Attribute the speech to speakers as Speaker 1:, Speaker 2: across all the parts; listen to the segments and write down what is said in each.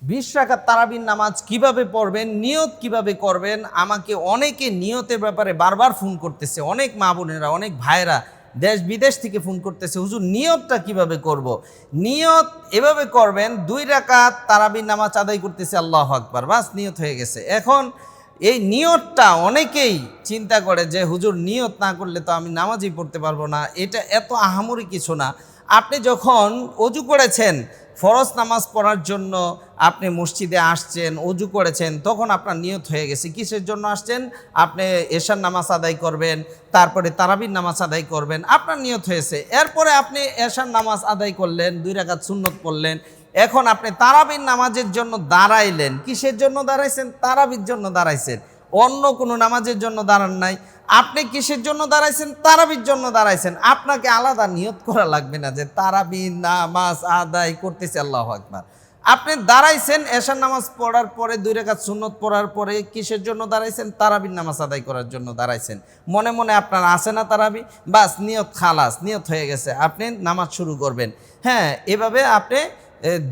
Speaker 1: 20 রাকাত তারাবির নামাজ কিভাবে পড়বেন, নিয়ত কিভাবে করবেন। আমাকে অনেকে নিয়তের ব্যাপারে বারবার ফোন করতেছে, অনেক মা বোনেরা, অনেক ভাইরা দেশ বিদেশ থেকে ফোন করতেছে, হুজুর নিয়তটা কিভাবে করব। নিয়ত এভাবে করবেন, 2 রাকাত তারাবির নামাজ আদায় করতেছে, আল্লাহু আকবার, বাস নিয়ত হয়ে গেছে। এখন এই নিয়তটা অনেকেই চিন্তা করে যে হুজুর নিয়ত না করলে তো আমি নামাজই পড়তে পারবো না, এটা এত আহামরি কিছু না। আপনি যখন অজু করেছেন, ফরজ নামাজ পড়ার জন্য আপনি মসজিদে আসছেন, অজু করেছেন, তখন আপনার নিয়ত হয়ে গেছে কিসের জন্য আসছেন। আপনি এশার নামাজ আদায় করবেন, তারপরে তারাবির নামাজ আদায় করবেন, আপনার নিয়ত হয়েছে। এরপরে আপনি এশার নামাজ আদায় করলেন, 2 রাকাত সুন্নত পড়লেন। এখন আপনি তারাবির নামাজের জন্য দাঁড়াইলেন, কিসের জন্য দাঁড়াইছেন? তারাবির জন্য দাঁড়াইছেন, অন্য কোনো নামাজের জন্য দাঁড়ান নাই। আপনি কিসের জন্য দাঁড়াইছেন? তারাবির জন্য দাঁড়াইছেন। আপনাকে আলাদা নিয়ত করা লাগবে না যে তারাবির নামাজ আদায় করতেছে, আল্লাহু আকবার। আপনি দাঁড়াইছেন এশার নামাজ পড়ার পরে, 2 রাকাত সুন্নত পড়ার পরে, কিসের জন্য দাঁড়াইছেন? তারাবির নামাজ আদায় করার জন্য দাঁড়াইছেন। মনে মনে আপনার আছে না তারাবি, বাস নিয়ত খালাস, নিয়ত হয়ে গেছে, আপনি নামাজ শুরু করবেন। হ্যাঁ, এভাবে আপনি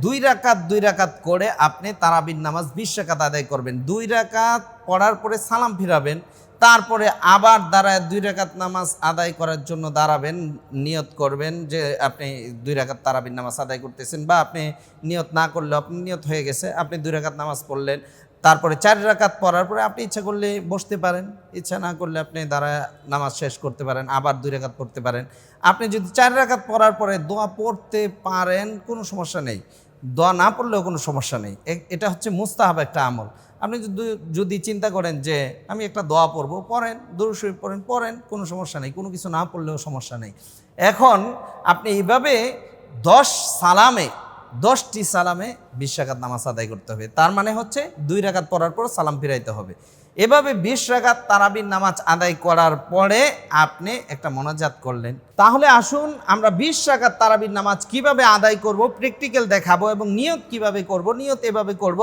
Speaker 1: 2 রাকাত করে আপনি তারাবির নামাজ 20 রাকাত আদায় করবেন। 2 রাকাত পড়ার পরে সালাম ফিরাবেন, তারপরে আবার দাঁড়ায় 2 রাকাত নামাজ আদায় করার জন্য দাঁড়াবেন, নিয়ত করবেন যে আপনি 2 রাকাত তারাবির নামাজ আদায় করতেছেন, বা আপনি নিয়ত না করলেও আপনি নিয়ত হয়ে গেছে, আপনি 2 রাকাত নামাজ পড়লেন। তারপরে 4 রাকাত পড়ার পরে আপনি ইচ্ছা করলে বসতে পারেন, ইচ্ছা না করলে আপনি দাঁড়ায় নামাজ শেষ করতে পারেন, আবার 2 রাকাত পড়তে পারেন। আপনি যদি 4 রাকাত পড়ার পরে দোয়া পড়তে পারেন, কোনো সমস্যা নেই, দোয়া না পড়লেও কোনো সমস্যা নেই। এটা হচ্ছে মুস্তাহাব একটা আমল। আপনি যদি চিন্তা করেন যে আমি একটা দোয়া পড়ব, পড়েন, দুরূদ শরীফ পড়েন, কোনো সমস্যা নেই, কোনো কিছু না পড়লেও সমস্যা নেই। এখন আপনি এইভাবে 10টি সালামে 20 রাকাত নামাজ আদায় করতে হবে। তার মানে হচ্ছে 2 রাকাত পড়ার পর সালাম ফিরাইতে হবে। এভাবে 20 রাকাত তারাবির নামাজ আদায় করার পরে আপনি একটা মোনাজাত করলেন। তাহলে আসুন আমরা 20 রাকাত তারাবির নামাজ কিভাবে আদায় করব প্র্যাকটিক্যাল দেখাবো, এবং নিয়ত কিভাবে করব। নিয়ত এভাবে করব,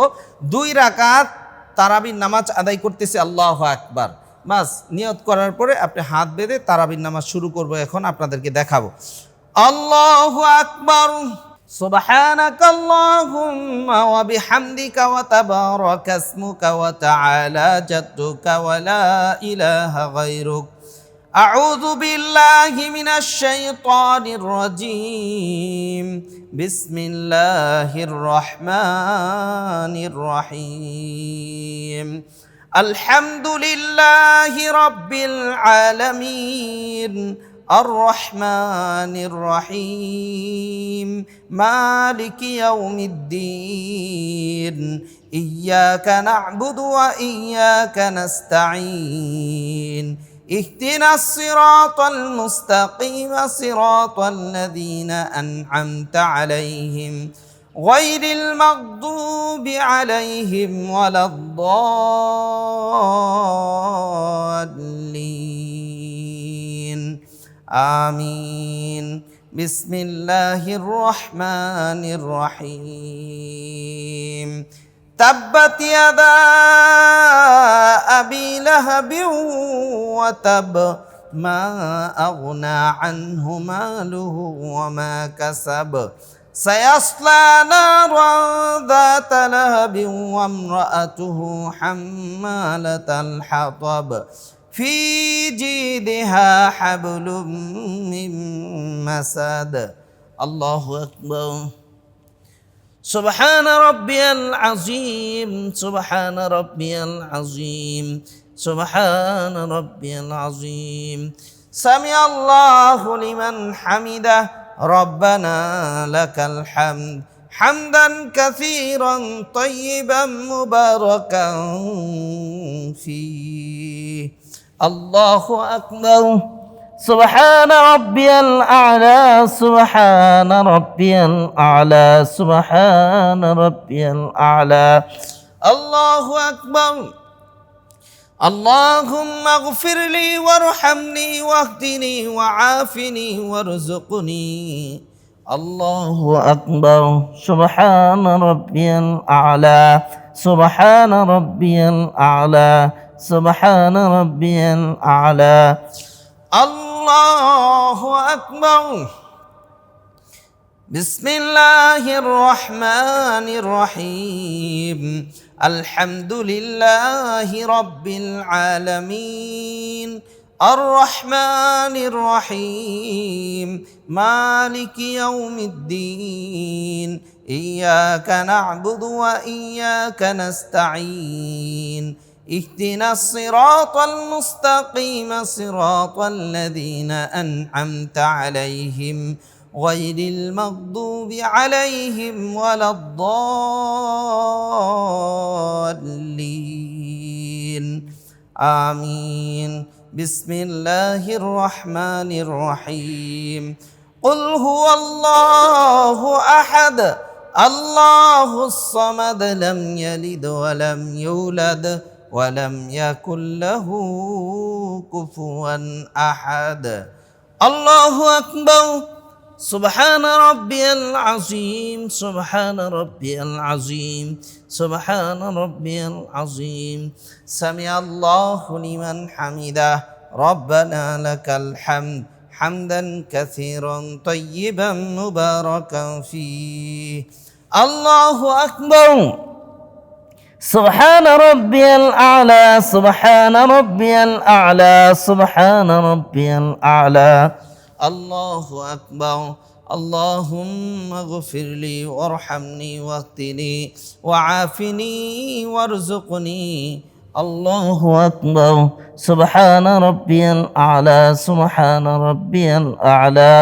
Speaker 1: 2 রাকাত তারাবির নামাজ আদায় করতেছি, আল্লাহু আকবার, বাস নিয়ত করার পরে আপনি হাত বেঁধে তারাবির নামাজ শুরু করব। এখন আপনাদেরকে দেখাবো। আল্লাহু আকবার, সুবহানাকাল্লাহুম্মা ওয়া বিহামদিকা ওয়া তাবারাকা ইসমুকা ওয়া তাআলা জাদ্দুকা ওয়া লা ইলাহা গায়রুক। আউযু বিল্লাহি মিনাশ শাইতানির রাজীম। বিসমিল্লাহির রহমানির রহিম। আলহামদুলিল্লাহি রাব্বিল আলামিন। الرحمن الرحيم مالك يوم الدين إياك نعبد وإياك نستعين اهدنا الصراط المستقيم صراط الذين أنعمت عليهم غير المغضوب عليهم ولا الضالين آمين بسم الله الرحمن الرحيم تبت يدا أبي لهب وتب ما أغنى عنه ماله وما كسب سيصلى نارا ذات لهب وامرأته حمالة الحطب في جيدها حبل من مسد الله أكبر سبحان ربي العظيم سبحان ربي العظيم سبحان ربي العظيم سمع الله لمن حمده ربنا لك الحمد حمدا كثيرا طيبا مباركا فيه الله أكبر سبحان ربي الأعلى سبحان ربي الأعلى سبحان ربي الأعلى الله أكبر اللهم اغفر لي وارحمني واهدني وعافني وارزقني الله أكبر سبحان ربي الأعلى سبحان ربي الأعلى سبحان ربي الأعلى الله أكبر বিসমিল্লাহির রহমানির রহিম আলহামদুলিল্লাহি রাব্বিল আলামিন আর রহমানির রহিম মালিকি ইয়াউমিদ্দিন ইয়্যাকা না'বুদু ওয়া ইয়্যাকা নাস্তাঈন اهدنا الصراط المستقيم صراط الذين أنعمت عليهم غير المغضوب عليهم ولا الضالين آمين بسم الله الرحمن الرحيم قل هو الله أحد الله الصمد لم يلد ولم يولد ولم يكن له كفوا أحد الله أكبر سبحان ربي العظيم سبحان ربي العظيم سبحان ربي العظيم سمع الله لمن حمده ربنا لك الحمد حمدا كثيرا طيبا مباركا فيه الله أكبر سبحان ربي الأعلى سبحان ربي الأعلى سبحان ربي الأعلى الله أكبر اللهم اغفر لي وارحمني واهدني وعافني وارزقني الله أكبر سبحان ربي الأعلى سبحان ربي الأعلى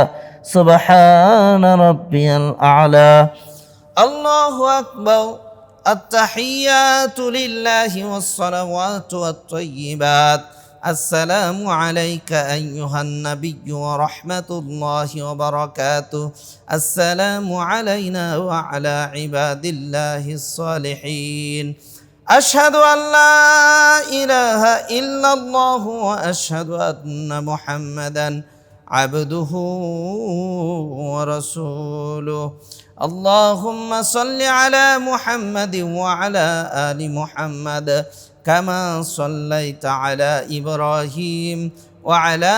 Speaker 1: سبحان ربي الأعلى الله أكبر التحيات لله والصلوات والطيبات السلام عليك أيها النبي ورحمة الله وبركاته السلام علينا وعلى عباد الله الصالحين أشهد أن لا إله إلا الله وأشهد أن محمدا عبده ورسوله اللهم صل على محمد وعلى آل محمد كما صليت على إبراهيم وعلى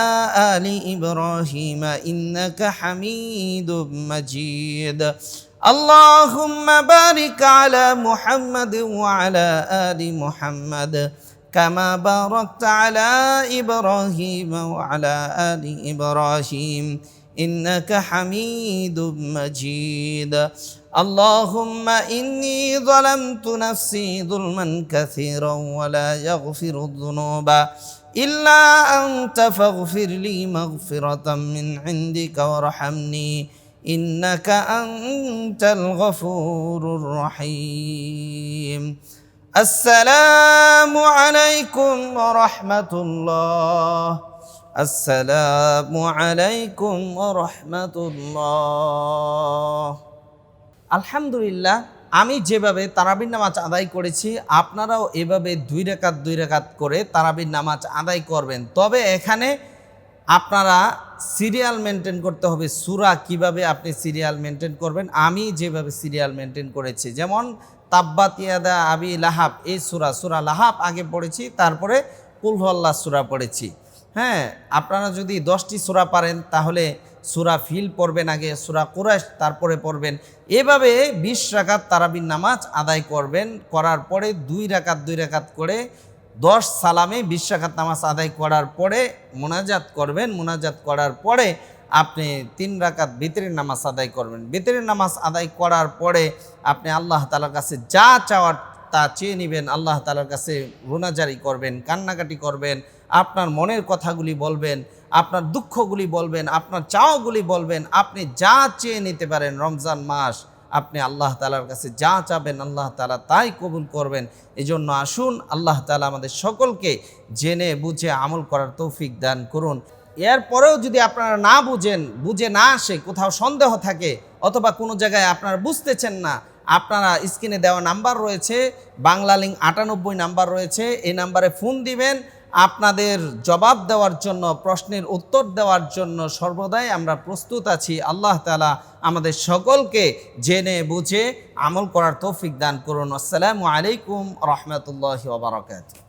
Speaker 1: آل إبراهيم إنك حميد مجيد اللهم بارك على محمد وعلى آل محمد كما باركت على إبراهيم وعلى آل إبراهيم إنك حميد مجيد اللهم إني ظلمت نفسي ظلما كثيرا ولا يغفر الذنوب إلا أنت فاغفر لي مغفرة من عندك وارحمني إنك أنت الغفور الرحيم السلام عليكم ورحمة الله السلام عليكم ورحمة الله আলহামদুলিল্লাহ আমি যেভাবে তারাবির নামাজ আদায় করেছি আপনারাও এভাবে 2 রাকাত করে তারাবির নামাজ আদায় করবেন। তবে এখানে আপনারা সিরিয়াল মেনটেন করতে হবে। সূরা কিভাবে আপনি সিরিয়াল মেনটেন করবেন, আমি যেভাবে সিরিয়াল মেনটেন করেছি, যেমন তাব্বাত ইয়াদা আবি লাহাব, এই সূরা লাহাব আগে পড়েছি, তারপরে কুল হুয়াল্লাহ সূরা পড়েছি। হ্যাঁ, আপনারা যদি 10টি সূরা পারেন তাহলে সূরা ফিল পড়বেন আগে, সূরা কুরাইশ তারপরে পড়বেন। এভাবে 20 রাকাত তারাবির নামাজ আদায় করবেন। করার পরে 2 রাকাত করে 10 সালামে 20 রাকাত নামাজ আদায় করার পরে মোনাজাত করবেন। মোনাজাত করার পরে আপনি 3 রাকাত বিতরের নামাজ আদায় করবেন। বিতরের নামাজ আদায় করার পরে আপনি আল্লাহ তাআলার কাছে যা চাওয়ার তা চেয়ে নেবেন। আল্লাহ তাআলার কাছে রোনাজারি করবেন, কান্নাকাটি করবেন, আপনার মনের কথাগুলি বলবেন, আপনার দুঃখগুলি বলবেন, আপনার চাওয়াগুলি বলবেন। আপনি যা চেয়ে নিতে পারেন। রমজান মাস, আপনি আল্লাহ তাআলার কাছে যা চাবেন আল্লাহ তাআলা তাই কবুল করবেন। এজন্য আসুন, আল্লাহ তাআলা আমাদের সকলকে জেনে বুঝে আমল করার তৌফিক দান করুন। এরপরেও যদি আপনারা না বুঝে না আসে, কোথাও সন্দেহ থাকে অথবা কোনো জায়গায় আপনারা বুঝতেছেন না, আপনারা স্ক্রিনে দেওয়া নাম্বার রয়েছে, বাংলা লিঙ্ক 98 নাম্বার রয়েছে, এই নাম্বারে ফোন দিবেন। আপনাদের জবাব দেওয়ার জন্য, প্রশ্নের উত্তর দেওয়ার জন্য সর্বদাই আমরা প্রস্তুত আছি। আল্লাহ তাআলা আমাদের সকলকে জেনে বুঝে আমল করার তৌফিক দান করুন। আসসালামু আলাইকুম রাহমাতুল্লাহি ওয়া বারাকাতুহু।